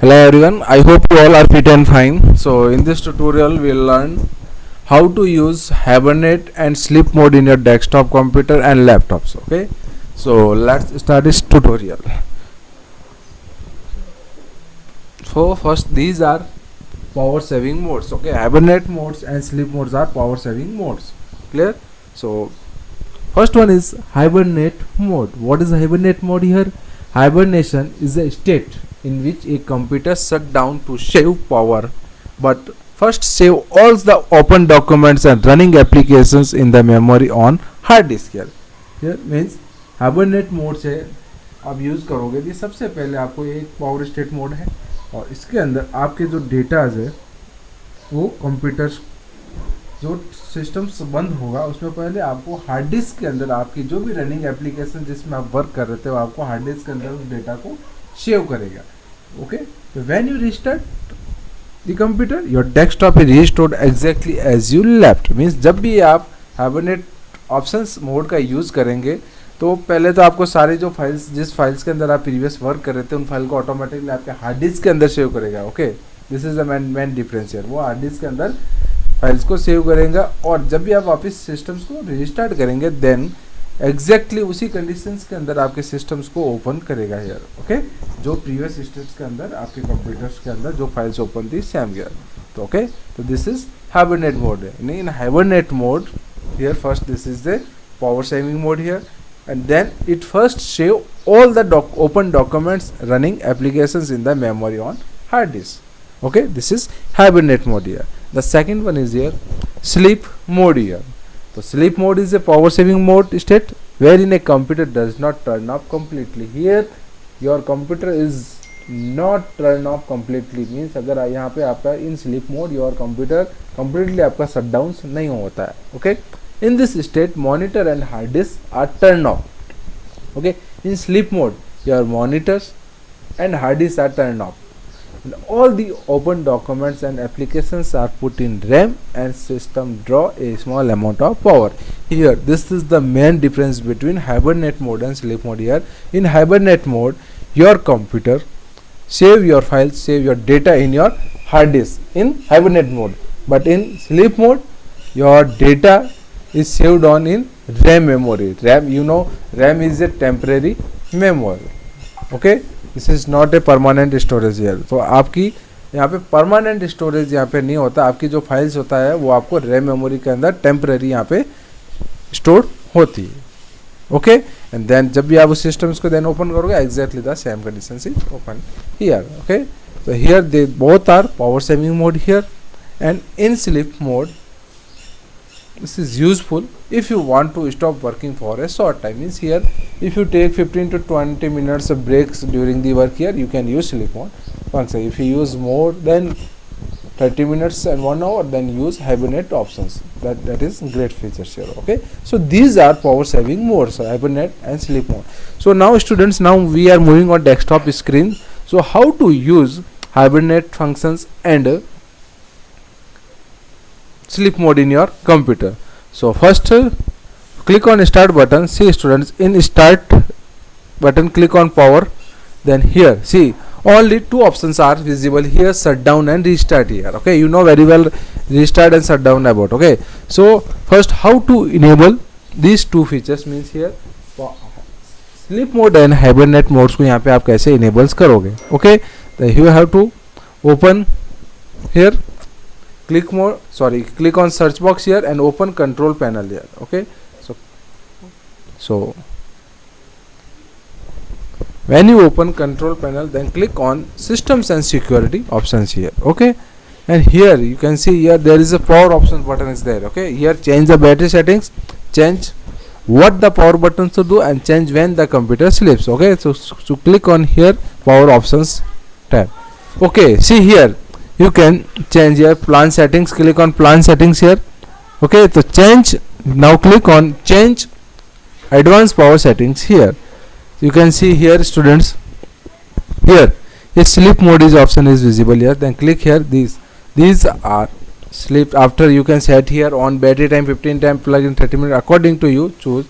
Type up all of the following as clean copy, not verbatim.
Hello everyone, I hope you all are fit and fine. So in this tutorial we'll learn how to use Hibernate and sleep mode in your desktop computer and laptops. Okay, so let's start this tutorial. So first these are power saving modes. Okay, Hibernate modes and sleep modes are power saving modes. Clear? So first one is Hibernate mode. What is Hibernate mode here? Hibernation is a state in which a computer shut down to save power, but first save all the open documents and running applications in the memory on hard disk. Here means Hibernate mode से आप use करोगे ये सबसे पहले आपको एक power state mode है और इसके अंदर आपके जो डेटाज है वो कंप्यूटर्स जो सिस्टम्स बंद होगा उसमें पहले आपको हार्ड डिस्क के अंदर आपकी जो भी रनिंग एप्लीकेशन जिसमें आप वर्क कर रहे थे वो आपको हार्ड डिस्क के अंदर उस डेटा को सेव करेगा. ओके, तो when you restart the computer your desktop is restored exactly as you left. Means जब भी आप हाइबरनेट ऑप्शंस मोड का यूज़ करेंगे तो पहले तो आपको सारे जो फाइल्स जिस फाइल्स के अंदर आप प्रीवियस वर्क कर रहे थे उन फाइल को ऑटोमेटिकली आपके हार्ड डिस्क के अंदर सेव करेगा. Okay, this is the main difference here. वो हार्ड डिस्क के अंदर फाइल्स को सेव करेंगे और जब भी आप वापस सिस्टम्स को रिस्टार्ट करेंगे देन एग्जैक्टली उसी कंडीशंस के अंदर आपके सिस्टम्स को ओपन करेगा हियर. ओके, जो प्रीवियस स्टेट्स के अंदर आपके कंप्यूटर्स के अंदर जो फाइल्स ओपन थी सेम हियर. तो ओके, तो this is hibernate mode. In hibernate mode here first this is the power saving mode here and then it first save all the open documents running applications in the memory on hard disk. Okay, this is hibernate mode here. The second one is here sleep mode here. So sleep mode is a power saving mode state wherein a computer does not turn off completely. Here your computer is not turn off completely means अगर यहाँ पे आपका in sleep mode your computer completely आपका shut down नहीं होता है. Okay, in this state monitor and hard disk are turned off. Okay, in sleep mode your monitors and hard disks are turned off and all the open documents and applications are put in RAM and system draw a small amount of power. Here this is the main difference between hibernate mode and sleep mode. Here in hibernate mode your computer save your files, save your data in your hard disk in hibernate mode, but in sleep mode your data is saved on in RAM memory. RAM, you know, RAM is a temporary memory. Okay, this is not a permanent storage here. तो आपकी यहाँ पे permanent storage यहाँ पे नहीं होता. आपकी जो फाइल्स होता है वो आपको रैम मेमोरी के अंदर टेम्पररी यहाँ पे स्टोर होती है. ओके, एंड देन जब भी आप उस सिस्टम्स को देन ओपन करोगे exactly the same condition is open here. Okay, तो here they both are power saving mode here and in sleep mode. This is useful if you want to stop working for a short time. Means here if you take 15 to 20 minutes of breaks during the work here you can use sleep mode function. If you use more than 30 minutes and 1 hour then use hibernate options. That is great features here. Okay, so these are power saving modes, hibernate and sleep mode. So now students, now we are moving on desktop screen. So how to use hibernate functions and sleep mode in your computer. So first click on start button. See students, in start button click on power, then here see only two options are visible here, shutdown and restart here. Okay, you know very well restart and shutdown about. Okay, so first how to enable these two features means here sleep mode and hibernate modes को यहाँ पे आप कैसे enables करोगे. Okay, then you have to open here, click on search box here and open control panel here. Okay, so when you open control panel then click on systems and security options here. Okay, and here you can see here there is a power options button is there. Okay, here change the battery settings, change what the power buttons to do and change when the computer sleeps. Okay, so click on here power options tab. Okay, see here you can change your plan settings. Click on plan settings here. Okay, so change, now click on change advanced power settings here. You can see here students, here a sleep mode is option is visible here. Then click here, these are sleep. After you can set here on battery time 15 time, plug in 30 minutes according to you choose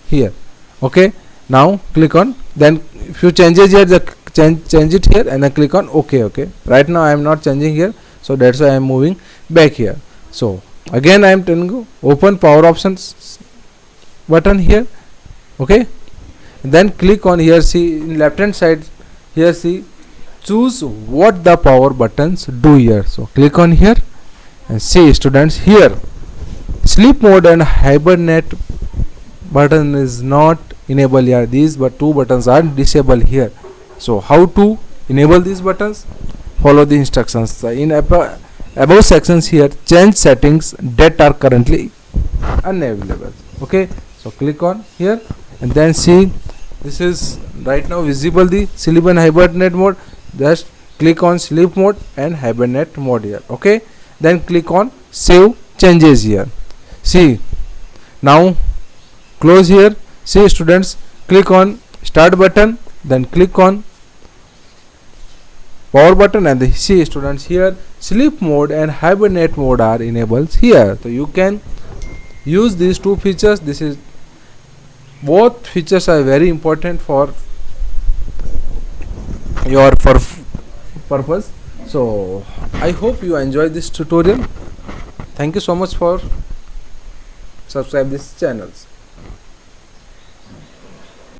here. Okay, now click on, then if you changes here the change it here, and then click on OK. Okay, right now I am not changing here, so that's why I am moving back here. So again I am telling you, open power options button here. Okay, and then click on here, see in left hand side here, see choose what the power buttons do here. So click on here and see students, here sleep mode and hibernate button is not enabled here. These but two buttons are disabled here. So how to enable these buttons? Follow the instructions. So in above sections here, change settings that are currently unavailable. Okay, so click on here and then see, this is right now visible the sleep and hibernate mode. Just click on sleep mode and hibernate mode here. Okay, then click on save changes here. See, now close here. See students, click on start button, then click on power button, and see students, here sleep mode and hibernate mode are enabled here. So you can use these two features. This is, both features are very important for your purpose. So I hope you enjoy this tutorial. Thank you so much for subscribe these channels.